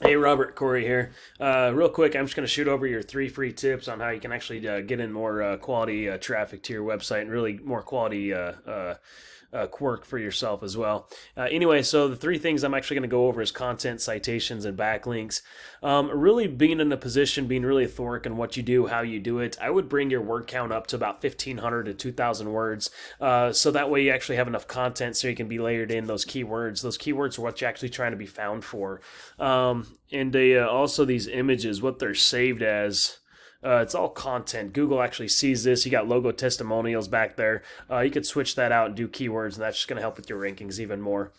Hey Robert, Corey here. Real quick, I'm just going to shoot over your three free tips on how you can actually get in more quality traffic to your website and really more quality work for yourself as well. Anyway, so the three things I'm actually going to go over is content, citations, and backlinks. Really being in a position, being really authoric in what you do, how you do it. I would bring your word count up to about 1,500 to 2,000 words, so that way you actually have enough content so you can be layered in those keywords. Those keywords are what you're actually trying to be found for. And they also these images, what they're saved as. It's all content. Google actually sees this. You got logo testimonials back there. You could switch that out and do keywords, and that's just going to help with your rankings even more.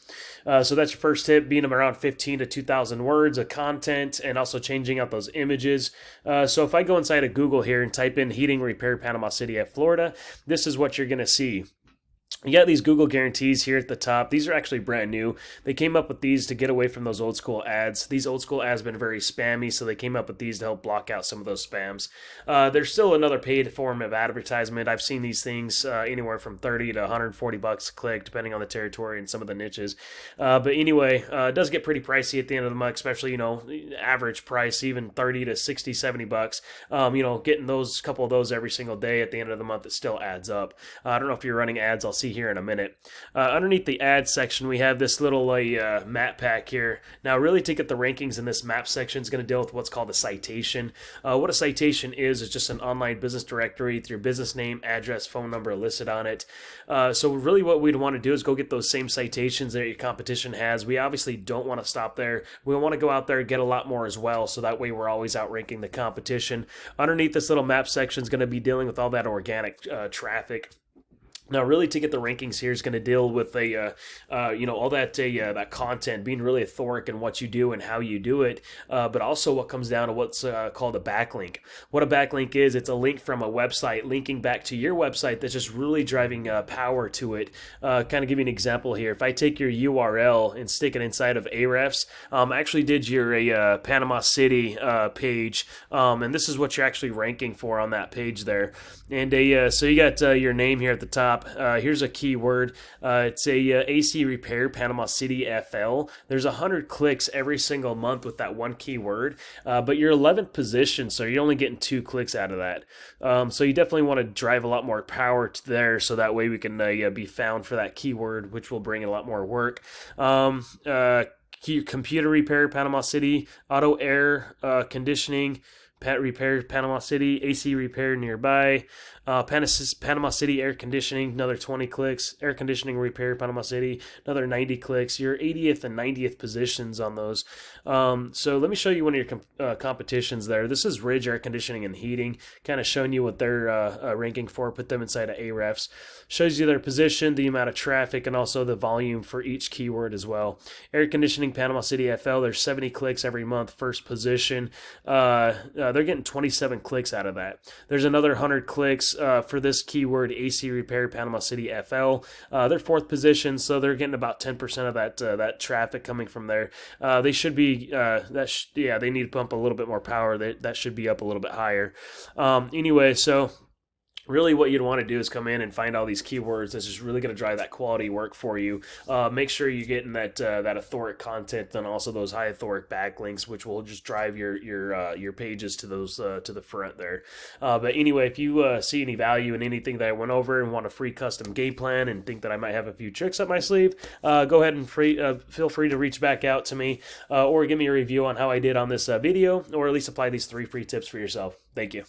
So that's your first tip, being around 15 to 2,000 words of content and also changing out those images. So if I go inside of Google here and type in heating repair Panama City at Florida, this is what you're going to see. You got these Google guarantees here at the top. These are actually brand new. They came up with these to get away from those old school ads. These old school ads have been very spammy, so they came up with these to help block out some of those spams. There's still another paid form of advertisement. I've seen these things anywhere from 30 to 140 bucks a click, depending on the territory and some of the niches. But anyway, it does get pretty pricey at the end of the month, especially, average price, even 30 to 60, 70 bucks. Getting those couple of those every single day at the end of the month, it still adds up. I don't know if you're running ads. I'll see here in a minute. Underneath the ad section, we have this little map pack here. Now, really to get the rankings in this map section is going to deal with what's called a citation. What a citation is just an online business directory with your business name, address, phone number listed on it. So really what we'd want to do is go get those same citations that your competition has. We obviously don't want to stop there. We want to go out there and get a lot more as well, so that way we're always outranking the competition. Underneath this little map section is going to be dealing with all that organic traffic. Now, really, to get the rankings here is going to deal with all that content, being really authoric in what you do and how you do it, but also what comes down to what's called a backlink. What a backlink is, it's a link from a website linking back to your website that's just really driving power to it. Kind of give you an example here. If I take your URL and stick it inside of Ahrefs, I actually did your Panama City page, and this is what you're actually ranking for on that page there. And so you got your name here at the top. Here's a keyword. It's a AC repair Panama City FL. There's 100 clicks every single month with that one keyword, but you're 11th position, so you're only getting 2 clicks out of that. So you definitely want to drive a lot more power to there, so that way we can be found for that keyword, which will bring in a lot more work. Computer repair Panama City, auto air conditioning repair Panama City, AC repair nearby, Panama City air conditioning, another 20 clicks, air conditioning repair Panama City, another 90 clicks. Your 80th and 90th positions on those. So let me show you one of your competitions there. This is Ridge Air Conditioning and Heating, kind of showing you what they're ranking for. Put them inside of Ahrefs. Shows you their position, the amount of traffic, and also the volume for each keyword as well. Air Conditioning Panama City FL, there's 70 clicks every month, first position. They're getting 27 clicks out of that. There's another 100 clicks for this keyword, AC Repair Panama City FL. They're 4th position, so they're getting about 10% of that traffic coming from there. They should be they need to pump a little bit more power. That should be up a little bit higher. Anyway, so really what you'd want to do is come in and find all these keywords that's just really going to drive that quality work for you. Make sure you're getting that authoric content and also those high authoric backlinks, which will just drive your pages to those to the front there. But anyway, if you see any value in anything that I went over and want a free custom game plan and think that I might have a few tricks up my sleeve, go ahead and feel free to reach back out to me or give me a review on how I did on this video, or at least apply these 3 free tips for yourself. Thank you.